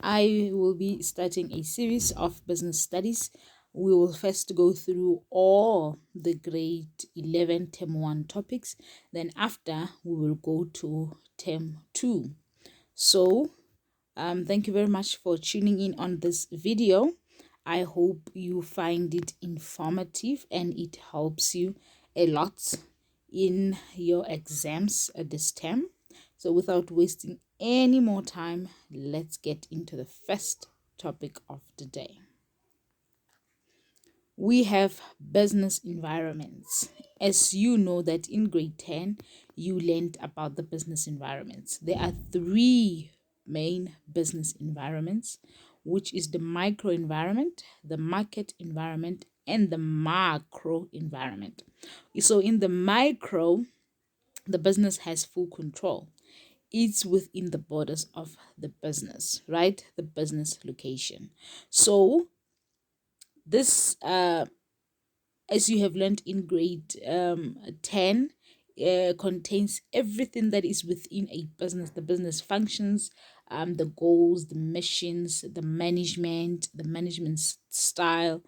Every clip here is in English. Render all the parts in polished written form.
I will be starting a series of business studies. We will first go through all the grade 11 term 1 topics. Then after, we will go to term 2. So, thank you very much for tuning in on this video. I hope you find it informative and it helps you a lot in your exams this term. So without wasting any more time, let's get into the first topic of the day. We have business environments. As you know that in grade 10, you learned about the business environments. There are three main business environments, which is the micro environment, the market environment, and the macro environment. So in the micro, the business has full control. It's within the borders of the business, right? The business location. So this as you have learned in grade 10, contains everything that is within a business, the business functions, the goals, the missions, the management style,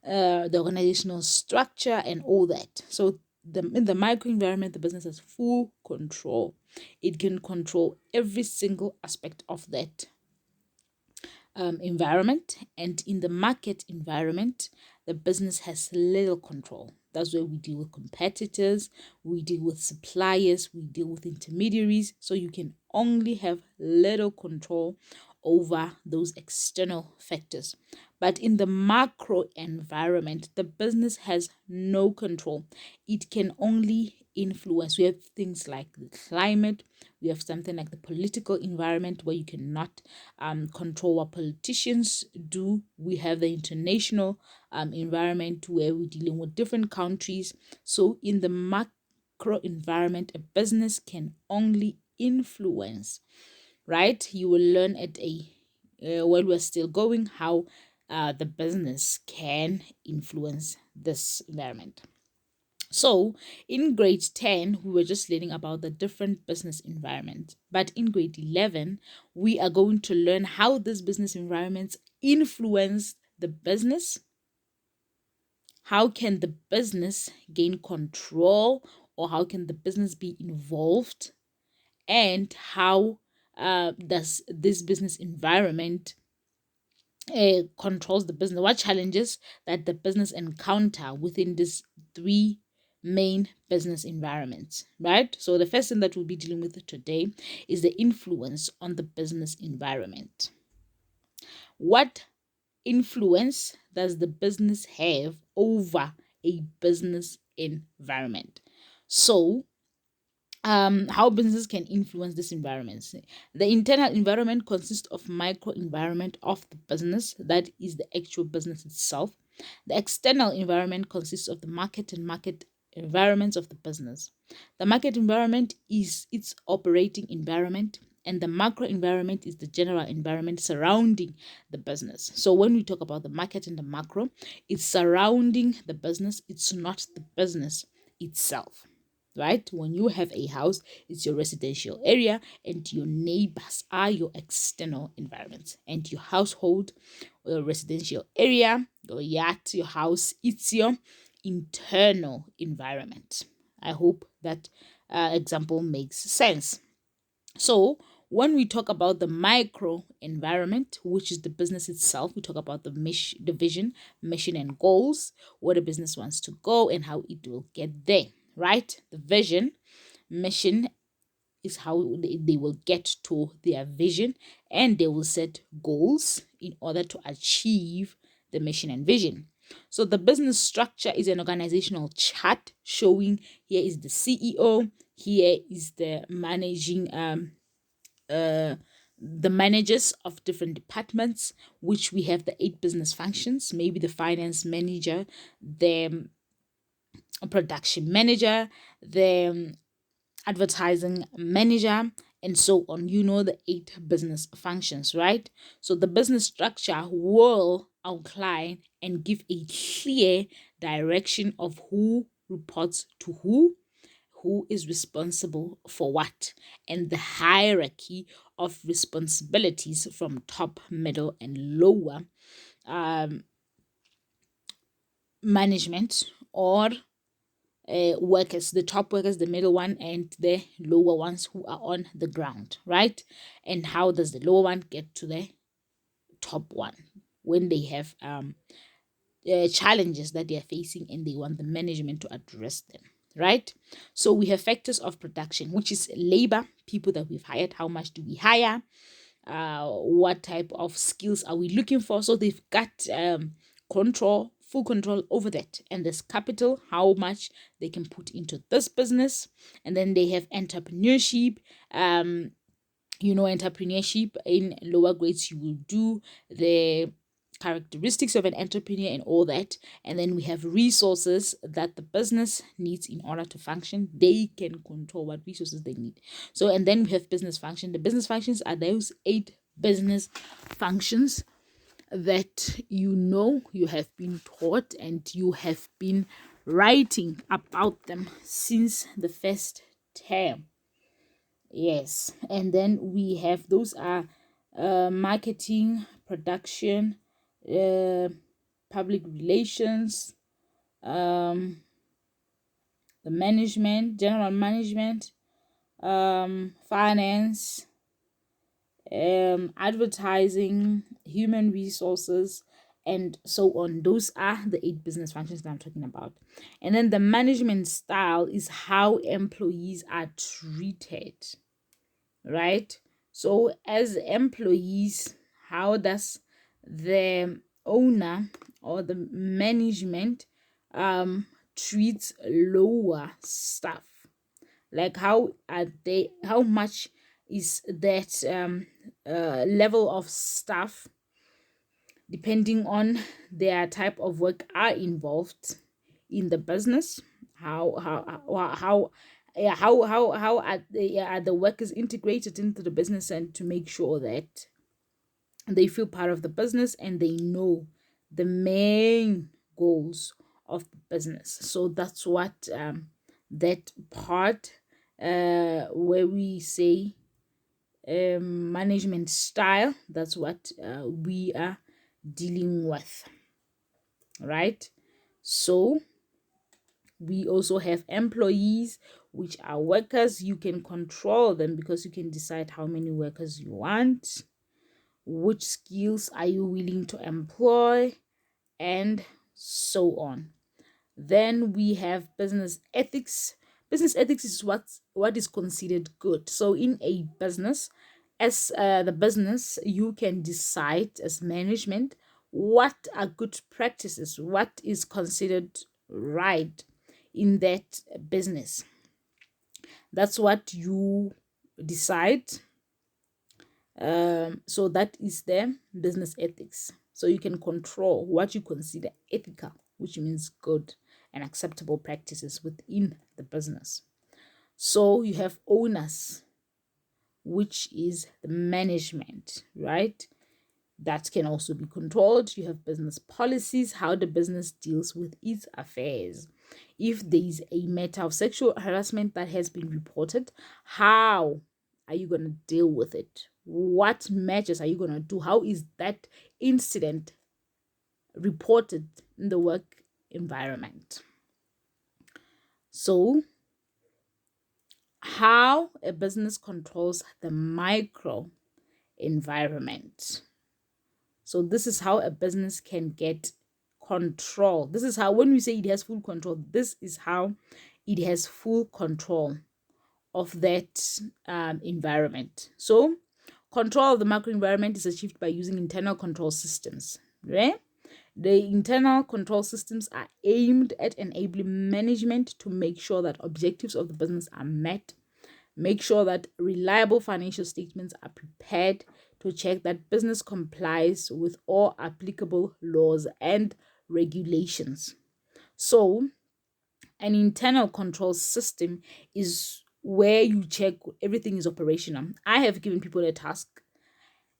the organizational structure, and all that. So in the micro environment, the business has full control. It can control every single aspect of that environment. And in the market environment, the business has little control. That's where we deal with competitors, we deal with suppliers, we deal with intermediaries. So you can only have little control over those external factors. But in the macro environment, the business has no control. It can only influence. We have things like the climate, we have something like the political environment where you cannot control what politicians do. We have the international environment where we're dealing with different countries. So in the macro environment, a business can only influence, right? You will learn at while we're still going how the business can influence this environment. So in grade 10, we were just learning about the different business environments. But in grade 11, we are going to learn how these business environments influence the business. How can the business gain control, or how can the business be involved? And how does this business environment controls the business? What challenges that the business encounter within these three main business environments, right? So the first thing that we'll be dealing with today is the influence on the business environment. What influence does the business have over a business environment? So how businesses can influence this environment. The internal environment consists of micro environment of the business, that is the actual business itself. The external environment consists of the market and market environments of the business. The market environment is its operating environment, and the macro environment is the general environment surrounding the business. So when we talk about the market and the macro, it's surrounding the business, it's not the business itself. Right? When you have a house, it's your residential area, and your neighbors are your external environments. And your household, or your residential area, your yacht, your house, it's your internal environment. I hope that example makes sense. So when we talk about the micro environment, which is the business itself, we talk about the vision, mission, and goals, where the business wants to go and how it will get there, right? The vision, mission is how they will get to their vision, and they will set goals in order to achieve the mission and vision. So the business structure is an organizational chart showing here is the CEO, here is the the managers of different departments, which we have the 8 business functions, maybe the finance manager, the production manager, the advertising manager, and so on. You know the 8 business functions, right? So the business structure will outline and give a clear direction of who reports to who is responsible for what, and the hierarchy of responsibilities from top, middle, and lower um, management, or workers, the top workers, the middle one, and the lower ones who are on the ground, right? And how does the lower one get to the top one when they have challenges that they are facing and they want the management to address them, right? So we have factors of production, which is labor, people that we've hired, how much do we hire, what type of skills are we looking for. So they've got full control over that. And there's capital, how much they can put into this business. And then they have entrepreneurship. Entrepreneurship in lower grades, you will do the characteristics of an entrepreneur and all that. And then we have resources that the business needs in order to function. They can control what resources they need. So, and then we have business function. The business functions are those 8 business functions that you have been taught and you have been writing about them since the first term. Yes, and then we have those are marketing, production, public relations, the management, general management, finance, advertising, human resources, and so on. Those are the 8 business functions that I'm talking about. And then the management style is how employees are treated, right? So as employees, how does the owner or the management treats lower staff? Like how much is that level of staff, depending on their type of work, are involved in the business? How are the workers integrated into the business, and to make sure that they feel part of the business and they know the main goals of the business. So that's what that part where we say management style, that's what we are dealing with, right? So we also have employees, which are workers. You can control them because you can decide how many workers you want, which skills are you willing to employ, and so on. Then we have business ethics. Business ethics is what is considered good. So in a business, as the business, you can decide as management what are good practices, what is considered right in that business. That's what you decide. So that is the business ethics. So you can control what you consider ethical, which means good and acceptable practices within the business. So you have owners, which is the management, right? That can also be controlled. You have business policies, how the business deals with its affairs. If there is a matter of sexual harassment that has been reported, how are you going to deal with it? What measures are you going to do? How is that incident reported in the work environment? So, how a business controls the micro environment. So this is how a business can get control. This is how, when we say it has full control, this is how it has full control of that environment. So control of the macro environment is achieved by using internal control systems, right? The internal control systems are aimed at enabling management to make sure that objectives of the business are met, make sure that reliable financial statements are prepared, to check that business complies with all applicable laws and regulations. So, an internal control system is where you check everything is operational. I have given people a task.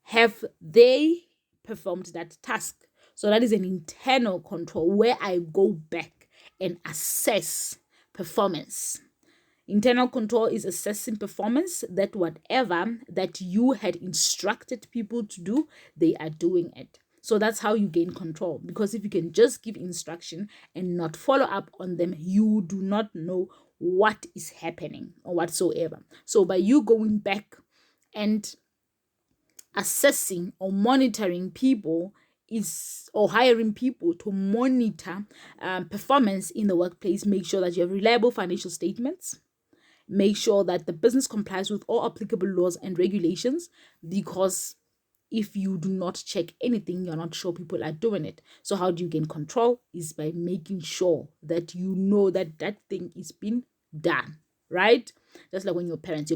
Have they performed that task? So that is an internal control where I go back and assess performance. Internal control is assessing performance, that whatever that you had instructed people to do, they are doing it. So that's how you gain control, because if you can just give instruction and not follow up on them, you do not know what is happening or whatsoever. So by you going back and assessing or monitoring people is, or hiring people to monitor performance in the workplace, make sure that you have reliable financial statements, make sure that the business complies with all applicable laws and regulations, because if you do not check anything, you're not sure people are doing it. So how do you gain control? Is by making sure that you know that that thing is being done, right? Just like when your parents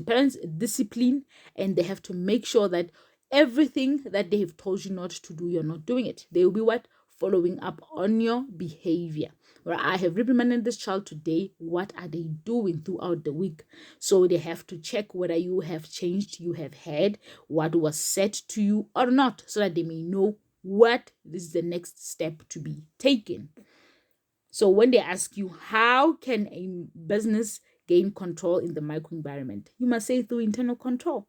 discipline, and they have to make sure that everything that they have told you not to do, you're not doing it. They will be what? Following up on your behavior. Where I have reprimanded this child today, what are they doing throughout the week? So they have to check whether you have changed, you have heard what was said to you or not, so that they may know what is the next step to be taken. So when they ask you, how can a business gain control in the microenvironment, you must say through internal control,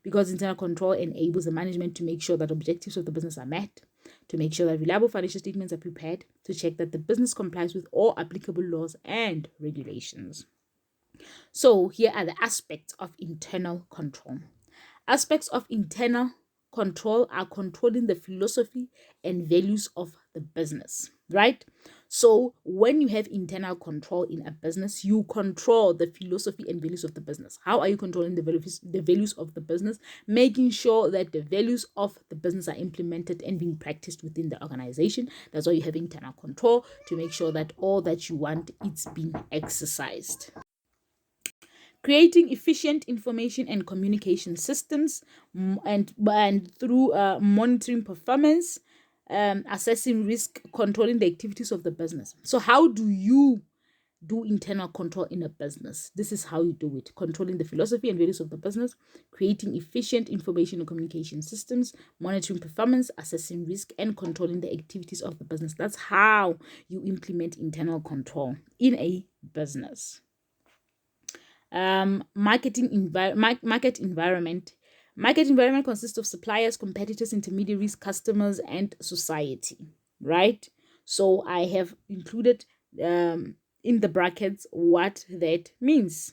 because internal control enables the management to make sure that objectives of the business are met, to make sure that reliable financial statements are prepared, to check that the business complies with all applicable laws and regulations. So here are the aspects of internal control. Aspects of internal control are controlling the philosophy and values of the business, right? So when you have internal control in a business, you control the philosophy and values of the business. How are you controlling the values of the business? Making sure that the values of the business are implemented and being practiced within the organization. That's why you have internal control, to make sure that all that you want, it's being exercised. Creating efficient information and communication systems, and through monitoring performance, assessing risk, controlling the activities of the business. So how do you do internal control in a business? This is how you do it: controlling the philosophy and values of the business, creating efficient information and communication systems, monitoring performance, assessing risk, and controlling the activities of the business. That's how you implement internal control in a business. Market environment. Market environment consists of suppliers, competitors, intermediaries, customers, and society, right? So I have included in the brackets what that means,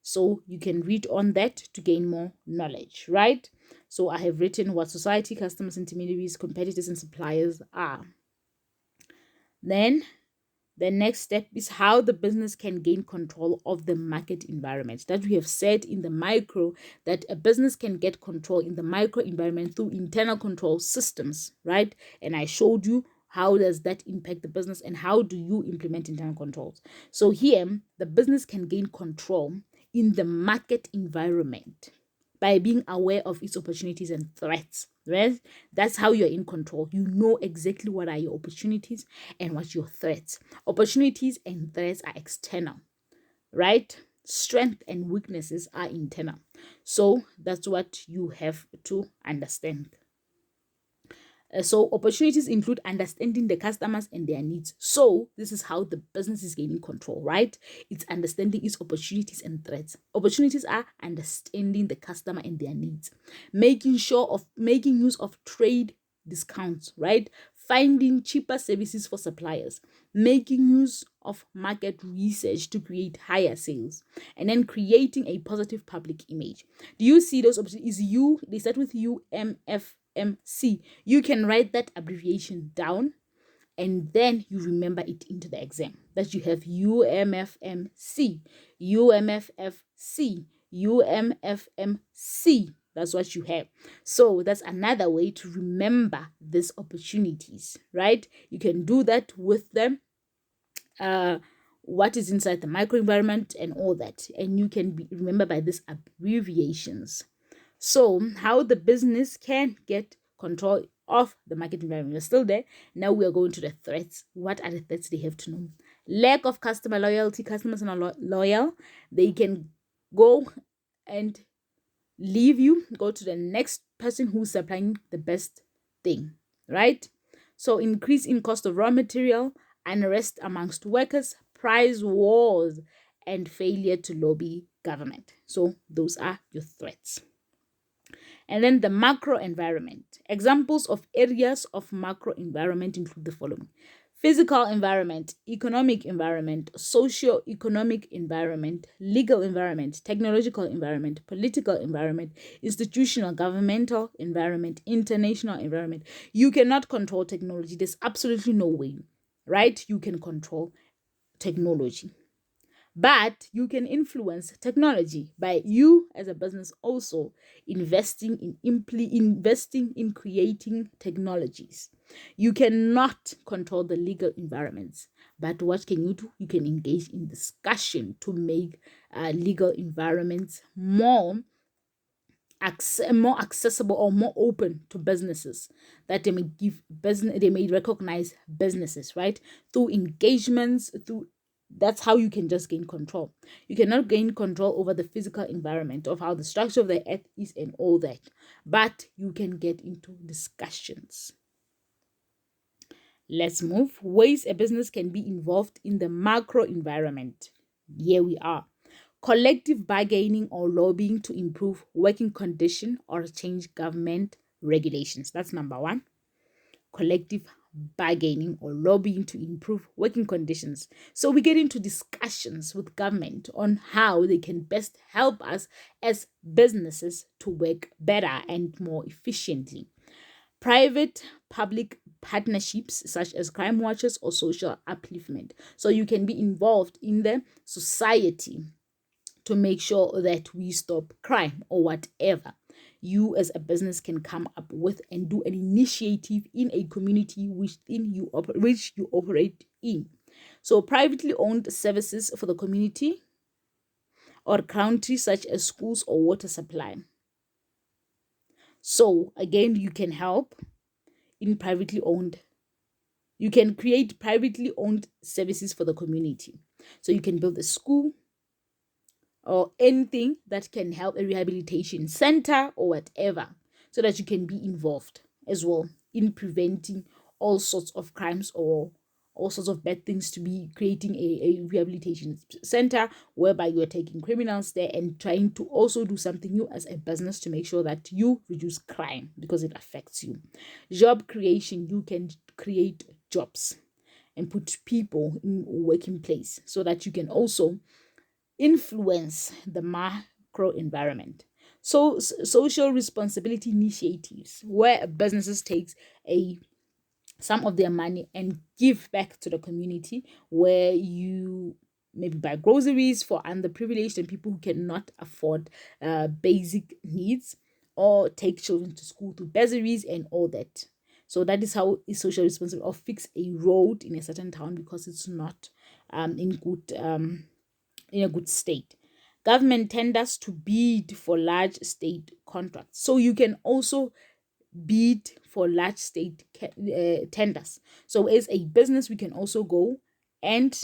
so you can read on that to gain more knowledge, right? So I have written what society, customers, intermediaries, competitors, and suppliers are. Then the next step is how the business can gain control of the market environment. That we have said in the micro, that a business can get control in the micro environment through internal control systems, right? And I showed you how does that impact the business and how do you implement internal controls. So here, the business can gain control in the market environment by being aware of its opportunities and threats, right? That's how you're in control. You know exactly what are your opportunities and what your threats. Opportunities and threats are external, right? Strength and weaknesses are internal. So that's what you have to understand. So opportunities include understanding the customers and their needs. So this is how the business is gaining control, right? It's understanding its opportunities and threats. Opportunities are understanding the customer and their needs, making use of trade discounts, right? Finding cheaper services for suppliers, making use of market research to create higher sales, and then creating a positive public image. Do you see those opportunities? They start with UMFMC. You can write that abbreviation down, and then you remember it into the exam, that you have UMFMC, UMFFC, UMFMC. That's what you have. So that's another way to remember these opportunities, right? You can do that with them. What is inside the microenvironment and all that, and you can remember by these abbreviations. So how the business can get control of the market environment. We're still there. Now we are going to the threats. What are the threats they have to know? Lack of customer loyalty. Customers are not loyal. They can go and leave you, go to the next person who's supplying the best thing, right? So increase in cost of raw material, unrest amongst workers, price wars, and failure to lobby government. So those are your threats. And then the macro environment. Examples of areas of macro environment include the following: physical environment, economic environment, socio-economic environment, legal environment, technological environment, political environment, institutional, governmental environment, international environment. You cannot control technology. There's absolutely no way, right? You can control technology. But you can influence technology by you as a business also investing in creating technologies. You cannot control the legal environments, but what can you do? You can engage in discussion to make legal environments more accessible or more open to businesses, that they may recognize businesses, right? Through engagements, through that's how you can just gain control. You cannot gain control over the physical environment of how the structure of the earth is and all that, but you can get into discussions. Let's move. Ways a business can be involved in the macro environment. Here we are. Collective bargaining or lobbying to improve working condition or change government regulations. That's number one. Collective bargaining or lobbying to improve working conditions. So we get into discussions with government on how they can best help us as businesses to work better and more efficiently. Private public partnerships such as crime watches or social upliftment. So you can be involved in the society to make sure that we stop crime or whatever you as a business can come up with and do an initiative in a community which you operate in. So privately owned services for the community or country such as schools or water supply. So again, you can help in you can create privately owned services for the community. So you can build a school or anything that can help, a rehabilitation center or whatever, so that you can be involved as well in preventing all sorts of crimes or all sorts of bad things, to be creating a rehabilitation center whereby you are taking criminals there and trying to also do something new as a business to make sure that you reduce crime because it affects you. Job creation, you can create jobs and put people in working place so that you can also influence the macro environment. So social responsibility initiatives, where businesses takes some of their money and give back to the community, where you maybe buy groceries for underprivileged and people who cannot afford basic needs, or take children to school through bursaries and all that. So that is how is social responsibility, or fix a road in a certain town because it's not in a good state. Government tenders to bid for large state contracts. So you can also bid for large state tenders. So as a business, we can also go and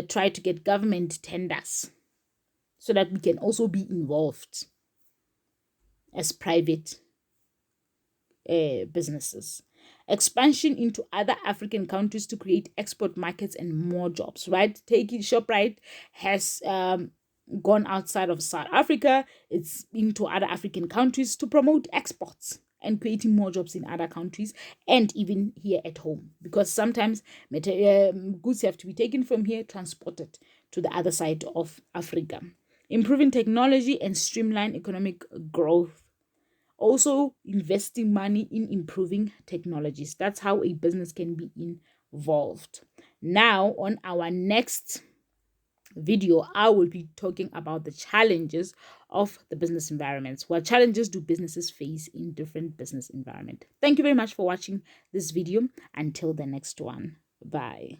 try to get government tenders so that we can also be involved as private businesses. Expansion into other African countries to create export markets and more jobs, right? ShopRite has gone outside of South Africa. It's into other African countries to promote exports and creating more jobs in other countries and even here at home, because sometimes goods have to be taken from here, transported to the other side of Africa. Improving technology and streamline economic growth. Also investing money in improving technologies. That's how a business can be involved. Now, on our next video, I will be talking about the challenges of the business environments. What challenges do businesses face in different business environment? Thank you very much for watching this video. Until the next one. Bye.